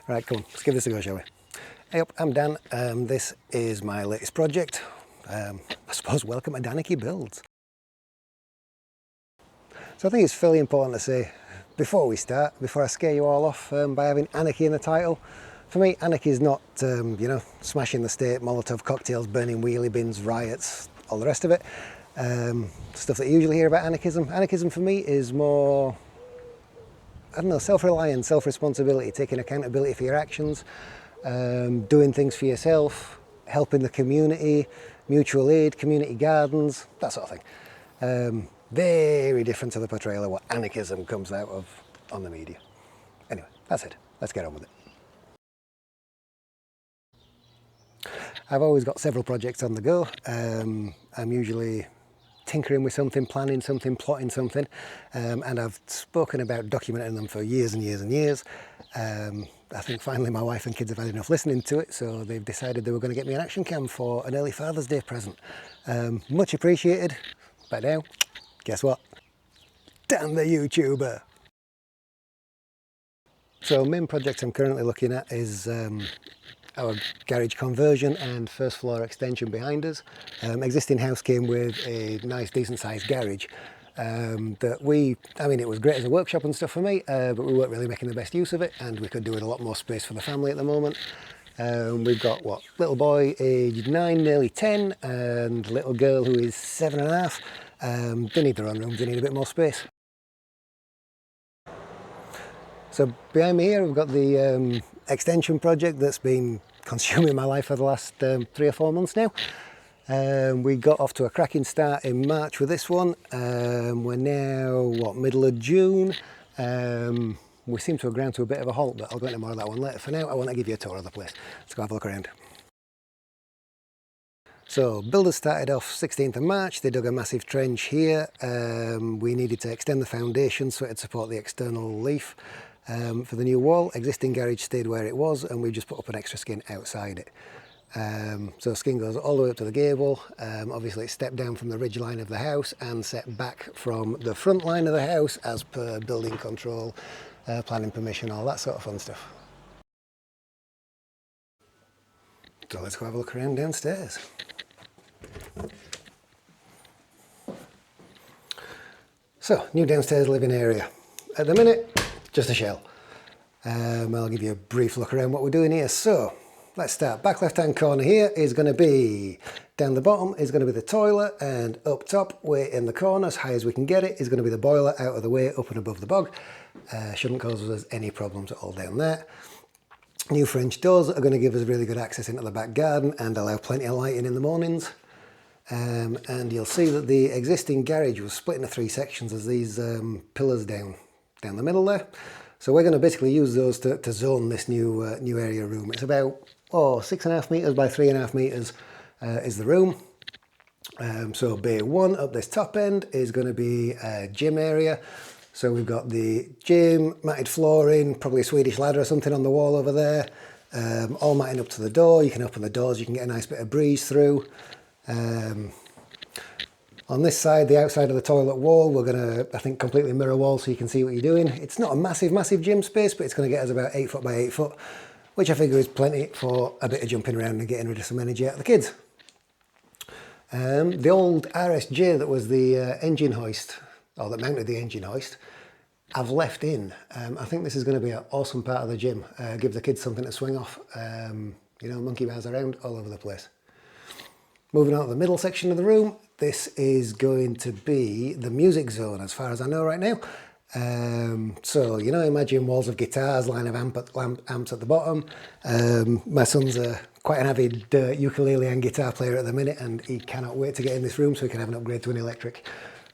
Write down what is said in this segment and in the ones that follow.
Right, come on, let's give this a go, shall we? Hey up, I'm Dan. This is my latest project. I suppose welcome to DANarchy Builds. So I think it's fairly important to say, before we start, before I scare you all off by having anarchy in the title, for me, anarchy is not, smashing the state, Molotov cocktails, burning wheelie bins, riots, all the rest of it. Stuff that you usually hear about anarchism. Anarchism for me is more, I don't know, self-reliance, self-responsibility, taking accountability for your actions, doing things for yourself, helping the community, mutual aid, community gardens, that sort of thing. Very different to the portrayal of what anarchism comes out of on the media. Anyway, that's it. Let's get on with it. I've always got several projects on the go. I'm usually tinkering with something, planning something, plotting something, and I've spoken about documenting them for years and years and years. I think finally my wife and kids have had enough listening to it, so they've decided they were going to get me an action cam for an early Father's Day present. Much appreciated, but now, guess what? Dan the YouTuber! So main project I'm currently looking at is our garage conversion and first floor extension behind us. Existing house came with a nice decent sized garage that it was great as a workshop and stuff for me, but we weren't really making the best use of it, and we could do with a lot more space for the family at the moment. We've got, little boy aged 9, nearly 10, and little girl who is 7.5. They need their own rooms, they need a bit more space. So behind me here we've got the extension project that's been consuming my life for the last 3 or 4 months now. We got off to a cracking start in March with this one. We're now, middle of June. We seem to have ground to a bit of a halt, but I'll go into more of that one later. For now, I want to give you a tour of the place. Let's go have a look around. So builders started off 16th of March, they dug a massive trench here. We needed to extend the foundation so it'd support the external leaf for the new wall. Existing garage stayed where it was, and we just put up an extra skin outside it. So skin goes all the way up to the gable. Obviously it's stepped down from the ridge line of the house and set back from the front line of the house as per building control, planning permission, all that sort of fun stuff. So let's go have a look around downstairs. So, new downstairs living area. At the minute, just a shell. I'll give you a brief look around what we're doing here. So, let's start. Back left hand corner here is going to be, down the bottom is going to be the toilet, and up top, way in the corner, as high as we can get it, is going to be the boiler out of the way, up and above the bog. Shouldn't cause us any problems at all down there. New French doors are going to give us really good access into the back garden and allow plenty of lighting in the mornings. And you'll see that the existing garage was split into 3 sections as these pillars down the middle there. So we're going to basically use those to zone this new area room. It's about 6.5 metres by 3.5 metres is the room. So bay 1 up this top end is going to be a gym area. So we've got the gym, matted flooring, probably a Swedish ladder or something on the wall over there. All matting up to the door. You can open the doors, you can get a nice bit of breeze through. On this side, the outside of the toilet wall, we're going to, I think, completely mirror wall so you can see what you're doing. It's not a massive gym space, but it's going to get us about 8 foot by 8 foot, which I figure is plenty for a bit of jumping around and getting rid of some energy out of the kids. The old RSJ that was the engine hoist, or that mounted the engine hoist, I've left in. I think this is going to be an awesome part of the gym. Give the kids something to swing off. Monkey bars around all over the place. Moving on to the middle section of the room, this is going to be the music zone as far as I know right now. So, imagine walls of guitars, line of amps at the bottom. My son's quite an avid ukulele and guitar player at the minute, and he cannot wait to get in this room so he can have an upgrade to an electric.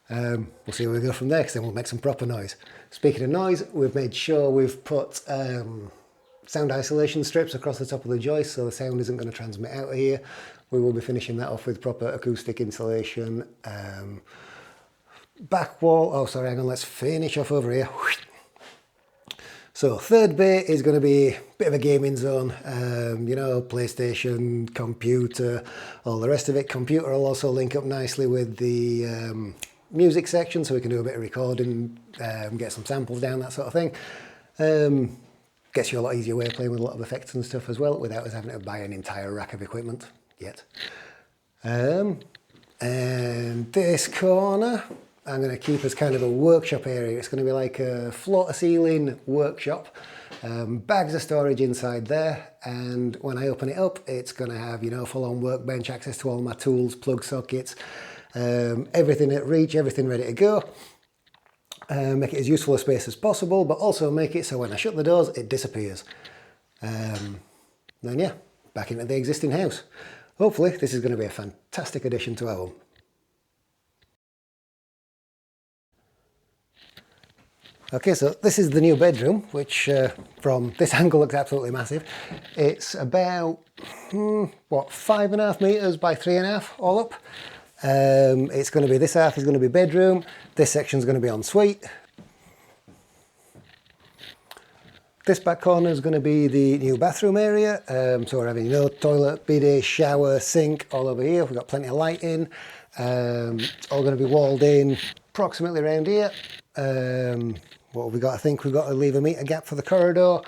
We'll see where we go from there, because then we'll make some proper noise. Speaking of noise, we've made sure we've put sound isolation strips across the top of the joist so the sound isn't going to transmit out of here. We will be finishing that off with proper acoustic insulation. Back wall, let's finish off over here. So third bay is going to be a bit of a gaming zone, PlayStation, computer, all the rest of it. Computer will also link up nicely with the music section so we can do a bit of recording, get some samples down, that sort of thing. gets you a lot easier way of playing with a lot of effects and stuff as well without us having to buy an entire rack of equipment yet. And this corner I'm going to keep as kind of a workshop area. It's going to be like a floor-to-ceiling workshop. Bags of storage inside there, and when I open it up it's going to have, you know, full-on workbench, access to all my tools, plug sockets, everything at reach, everything ready to go. Make it as useful a space as possible, but also make it so when I shut the doors it disappears. Then yeah, back into the existing house. Hopefully this is going to be a fantastic addition to our home. Okay, so this is the new bedroom, which from this angle looks absolutely massive. It's about, what, 5.5 metres by 3.5 all up. It's going to be, this half is going to be bedroom, this section's going to be ensuite. This back corner is going to be the new bathroom area, so we're having, you know, toilet, bidet, shower, sink all over here. We've got plenty of light in. It's all going to be walled in approximately around here. What have we got? I think we've got to leave a metre gap for the corridor.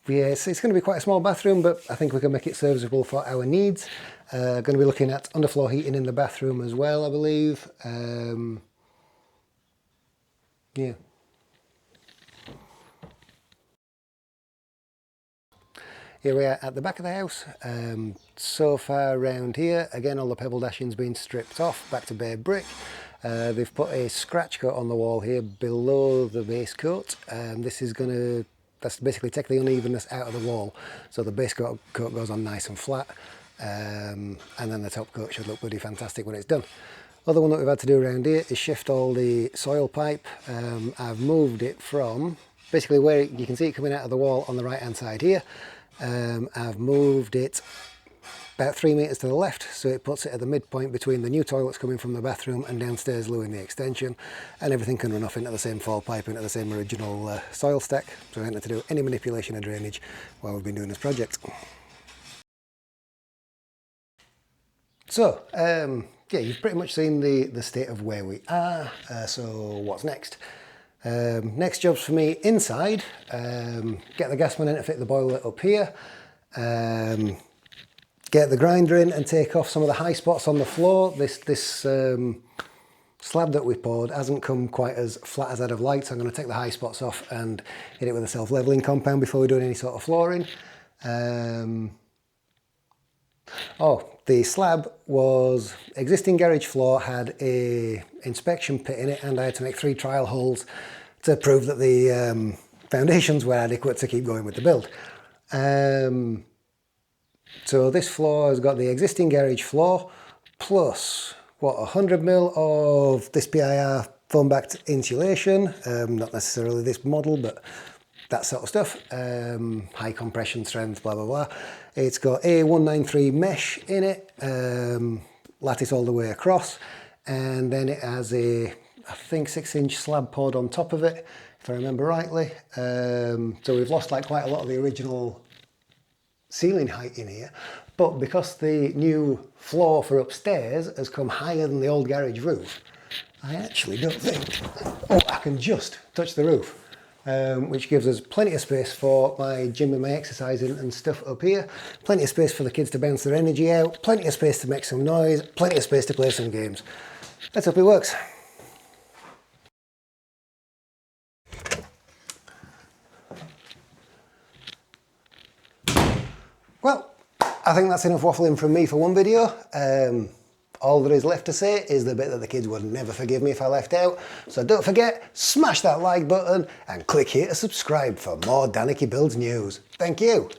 Yeah, it's going to be quite a small bathroom, but I think we can make it serviceable for our needs. Going to be looking at underfloor heating in the bathroom as well, I believe. Yeah. Here we are at the back of the house. So far around here, again, all the pebble dashing's been stripped off, back to bare brick. They've put a scratch coat on the wall here below the base coat. This is going to, that's basically take the unevenness out of the wall. So the base coat goes on nice and flat. And then the top coat should look bloody fantastic when it's done. Other one that we've had to do around here is shift all the soil pipe. I've moved it from basically where you can see it coming out of the wall on the right hand side here. I've moved it about 3 metres to the left, so it puts it at the midpoint between the new toilets coming from the bathroom and downstairs loo in the extension, and everything can run off into the same fall pipe, into the same original soil stack, so I haven't had to do any manipulation of drainage while we've been doing this project. So, yeah, you've pretty much seen the state of where we are, so what's next? Next job's for me inside, get the gas man in to fit the boiler up here, get the grinder in and take off some of the high spots on the floor. This slab that we poured hasn't come quite as flat as I'd have liked, so I'm going to take the high spots off and hit it with a self-leveling compound before we do any sort of flooring. Oh, the slab was existing garage floor, had a inspection pit in it, and I had to make 3 trial holes to prove that the foundations were adequate to keep going with the build. So this floor has got the existing garage floor plus, what, 100mm of this PIR foam-backed insulation, not necessarily this model, but that sort of stuff, high compression strength, blah blah blah. It's got a 193 mesh in it, lattice all the way across, and then it has a, I think, 6-inch slab poured on top of it, if I remember rightly. So we've lost like quite a lot of the original ceiling height in here, but because the new floor for upstairs has come higher than the old garage roof, I actually don't think, oh, I can just touch the roof. Which gives us plenty of space for my gym and my exercising and stuff up here, plenty of space for the kids to bounce their energy out, plenty of space to make some noise, plenty of space to play some games. Let's hope it works. Well, I think that's enough waffling from me for one video. All there is left to say is the bit that the kids would never forgive me if I left out. So don't forget, smash that like button and click here to subscribe for more DANarchy Builds news. Thank you.